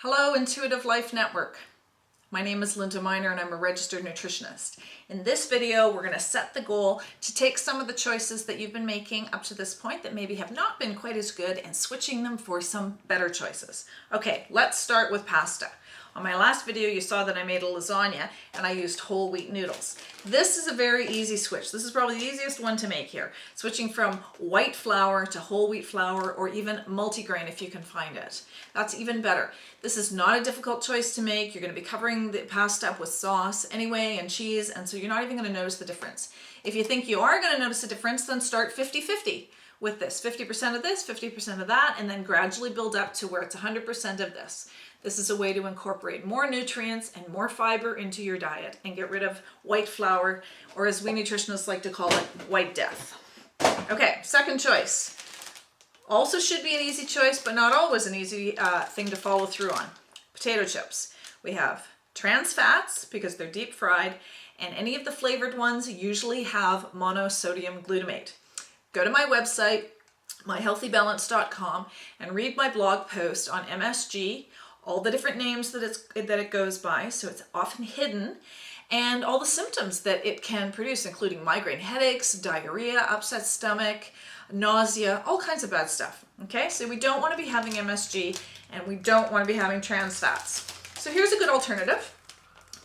Hello, Intuitive Life Network. My name is Linda Miner and I'm a registered nutritionist. In this video, we're going to set the goal to take some of the choices that you've been making up to this point that maybe have not been quite as good and switching them for some better choices. Okay, let's start with pasta. On my last video, you saw that I made a lasagna and I used whole wheat noodles. This is a very easy switch. This is probably the easiest one to make here. Switching from white flour to whole wheat flour, or even multigrain if you can find it. That's even better. This is not a difficult choice to make. You're going to be covering the pasta up with sauce anyway and cheese, and so you're not even going to notice the difference. If you think you are going to notice a difference, then start 50-50 with this. 50% of this, 50% of that, and then gradually build up to where it's 100% of this. This is a way to incorporate more nutrients and more fiber into your diet and get rid of white flour, or as we nutritionists like to call it, white death. Okay, second choice. Also should be an easy choice, but not always an easy thing to follow through on. Potato chips. We have trans fats because they're deep fried, and any of the flavored ones usually have monosodium glutamate. Go to my website, myhealthybalance.com, and read my blog post on MSG, all the different names that it goes by, so it's often hidden, and all the symptoms that it can produce, including migraine headaches, diarrhea, upset stomach, nausea, all kinds of bad stuff. Okay, so we don't want to be having MSG and we don't want to be having trans fats. So here's a good alternative.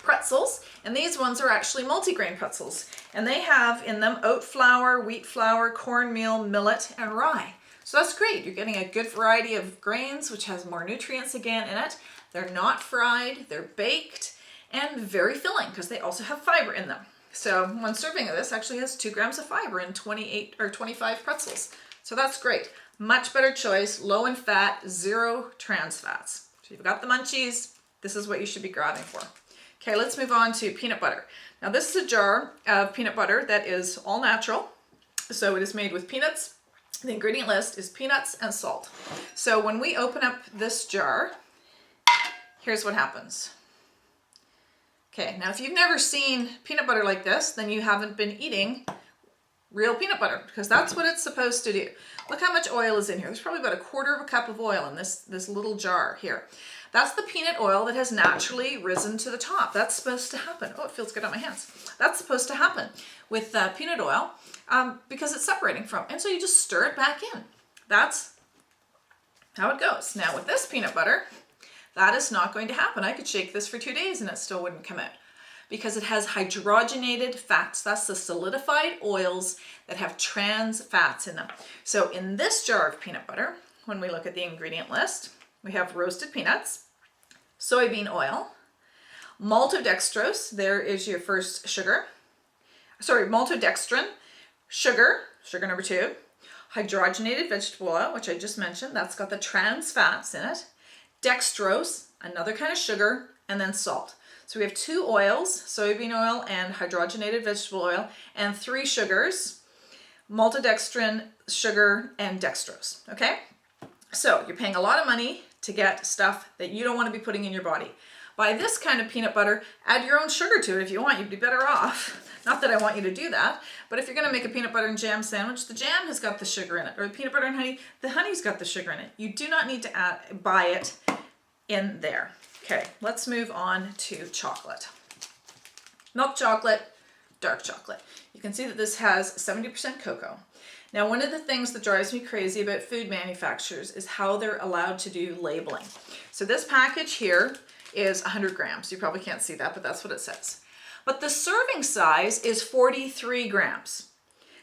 Pretzels, and these ones are actually multigrain pretzels, and they have in them oat flour, wheat flour, cornmeal, millet, and rye. So that's great. You're getting a good variety of grains, which has more nutrients again in it. They're not fried, they're baked, and very filling because they also have fiber in them. So one serving of this actually has 2 grams of fiber in 28 or 25 pretzels. So that's great. Much better choice, low in fat, 0 trans fats. So you've got the munchies, this is what you should be grabbing for. Okay, let's move on to peanut butter. Now this is a jar of peanut butter that is all natural. So it is made with peanuts. The ingredient list is peanuts and salt. So when we open up this jar, here's what happens. Okay, now if you've never seen peanut butter like this, then you haven't been eating real peanut butter, because that's what it's supposed to do. Look how much oil is in here. There's probably about 1/4 cup of oil in this little jar here. That's the peanut oil that has naturally risen to the top. That's supposed to happen. Oh, it feels good on my hands. That's supposed to happen with peanut oil because it's separating from. And so you just stir it back in. That's how it goes. Now with this peanut butter, that is not going to happen. I could shake this for 2 days and it still wouldn't come out because it has hydrogenated fats. That's the solidified oils that have trans fats in them. So in this jar of peanut butter, when we look at the ingredient list, we have roasted peanuts, soybean oil, maltodextrose, there is your first sugar. Sorry, maltodextrin, sugar number 2, hydrogenated vegetable oil, which I just mentioned, that's got the trans fats in it, dextrose, another kind of sugar, and then salt. So we have 2 oils, soybean oil and hydrogenated vegetable oil, and 3 sugars, maltodextrin, sugar, and dextrose, okay? So you're paying a lot of money to get stuff that you don't want to be putting in your body. Buy this kind of peanut butter, add your own sugar to it if you want, you'd be better off. Not that I want you to do that, but if you're going to make a peanut butter and jam sandwich, the jam has got the sugar in it, or peanut butter and honey, the honey's got the sugar in it. You do not need to buy it in there. Okay, let's move on to chocolate. Milk chocolate, dark chocolate. You can see that this has 70% cocoa. Now, one of the things that drives me crazy about food manufacturers is how they're allowed to do labeling. So this package here is 100 grams. You probably can't see that, but that's what it says. But the serving size is 43 grams.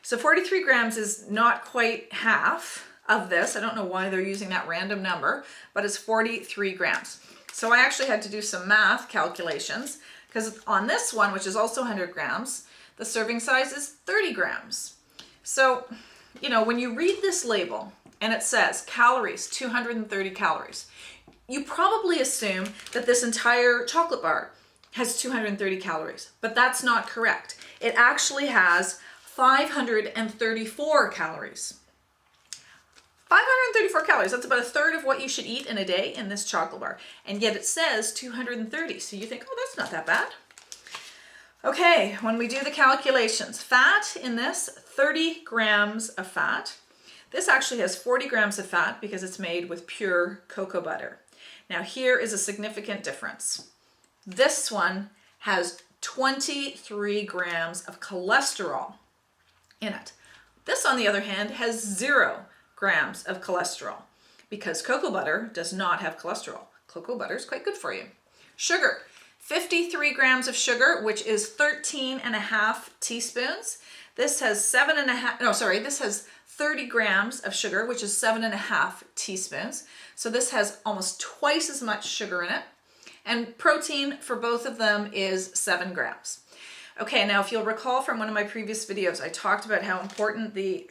So 43 grams is not quite half of this. I don't know why they're using that random number, but it's 43 grams. So I actually had to do some math calculations because on this one, which is also 100 grams, the serving size is 30 grams. So, you know, when you read this label and it says calories, 230 calories, you probably assume that this entire chocolate bar has 230 calories, but that's not correct. It actually has 534 calories. 534 calories, that's about 1/3 of what you should eat in a day in this chocolate bar. And yet it says 230, so you think, oh, that's not that bad. Okay, when we do the calculations, fat in this, 30 grams of fat. This actually has 40 grams of fat because it's made with pure cocoa butter. Now here is a significant difference. This one has 23 grams of cholesterol in it. This, on the other hand, has 0 grams of cholesterol because cocoa butter does not have cholesterol. Cocoa butter is quite good for you. Sugar, 53 grams of sugar, which is 13.5 teaspoons. This has 30 grams of sugar, which is 7.5 teaspoons. So this has almost twice as much sugar in it. And protein for both of them is 7 grams. Okay, now if you'll recall from one of my previous videos, I talked about how important the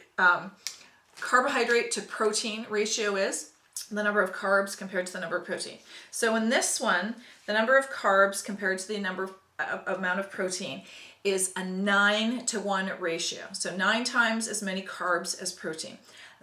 carbohydrate to protein ratio is, the number of carbs compared to the number of protein. So in this one, the number of carbs compared to the amount of protein is a 9-to-1 ratio. So 9 times as many carbs as protein.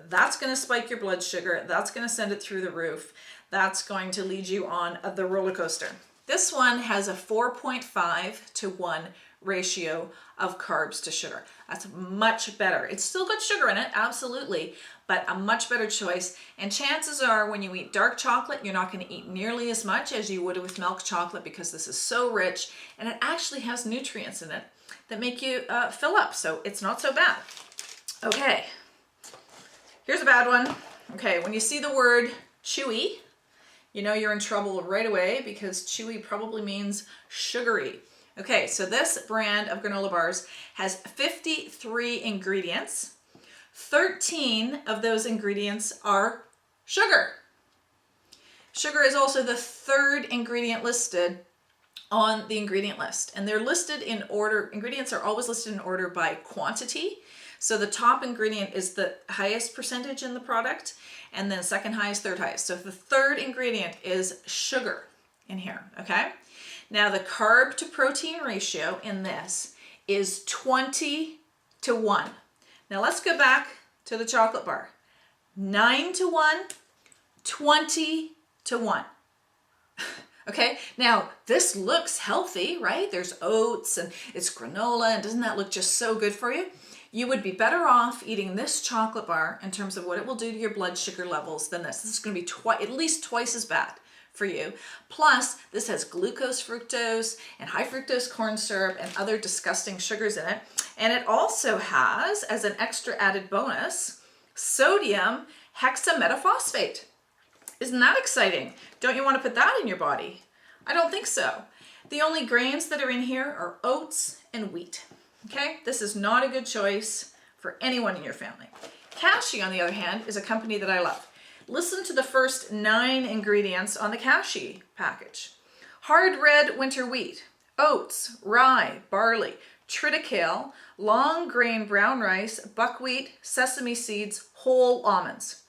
That's going to spike your blood sugar. That's going to send it through the roof. That's going to lead you on the roller coaster. This one has a 4.5-to-1 ratio of carbs to sugar. That's much better. It's still got sugar in it, absolutely, but a much better choice. And chances are when you eat dark chocolate, you're not going to eat nearly as much as you would with milk chocolate because this is so rich and it actually has nutrients in it that make you fill up. So it's not so bad. Okay, here's a bad one. Okay, when you see the word chewy, you know you're in trouble right away because chewy probably means sugary. Okay, so this brand of granola bars has 53 ingredients. 13 of those ingredients are sugar. Sugar is also the 3rd ingredient listed on the ingredient list. And they're listed in order, ingredients are always listed in order by quantity. So the top ingredient is the highest percentage in the product, and then second highest, third highest. So the 3rd ingredient is sugar in here, okay? Now the carb to protein ratio in this is 20-to-1. Now let's go back to the chocolate bar. 9-to-1, 20-to-1. Okay, now this looks healthy, right? There's oats and it's granola, and doesn't that look just so good for you? You would be better off eating this chocolate bar in terms of what it will do to your blood sugar levels than this. This is going to be at least twice as bad for you. Plus, this has glucose, fructose, and high fructose corn syrup and other disgusting sugars in it. And it also has, as an extra added bonus, sodium hexametaphosphate. Isn't that exciting? Don't you want to put that in your body? I don't think so. The only grains that are in here are oats and wheat. Okay, this is not a good choice for anyone in your family. Cashew, on the other hand, is a company that I love. Listen to the first 9 ingredients on the Cashew package. Hard red winter wheat, oats, rye, barley, triticale, long grain brown rice, buckwheat, sesame seeds, whole almonds.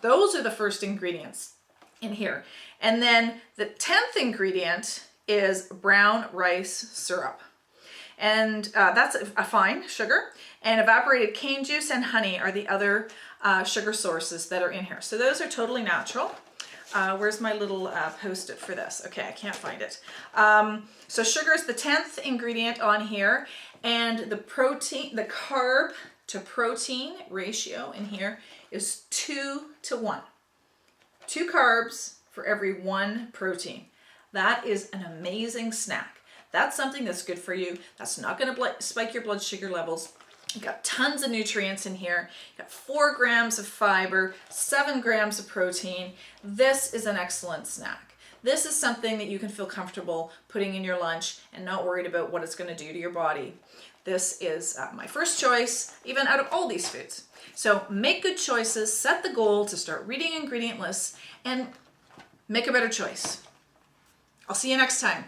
Those are the first ingredients in here. And then the 10th ingredient is brown rice syrup. And that's a fine sugar. And evaporated cane juice and honey are the other sugar sources that are in here. So those are totally natural. Where's my little post-it for this? Okay, I can't find it. So sugar is the 10th ingredient on here. And the carb to protein ratio in here is 2-to-1. 2 carbs for every 1 protein. That is an amazing snack. That's something that's good for you. That's not going to spike your blood sugar levels. You've got tons of nutrients in here. You've got 4 grams of fiber, 7 grams of protein. This is an excellent snack. This is something that you can feel comfortable putting in your lunch and not worried about what it's going to do to your body. This is my first choice, even out of all these foods. So make good choices, set the goal to start reading ingredient lists, and make a better choice. I'll see you next time.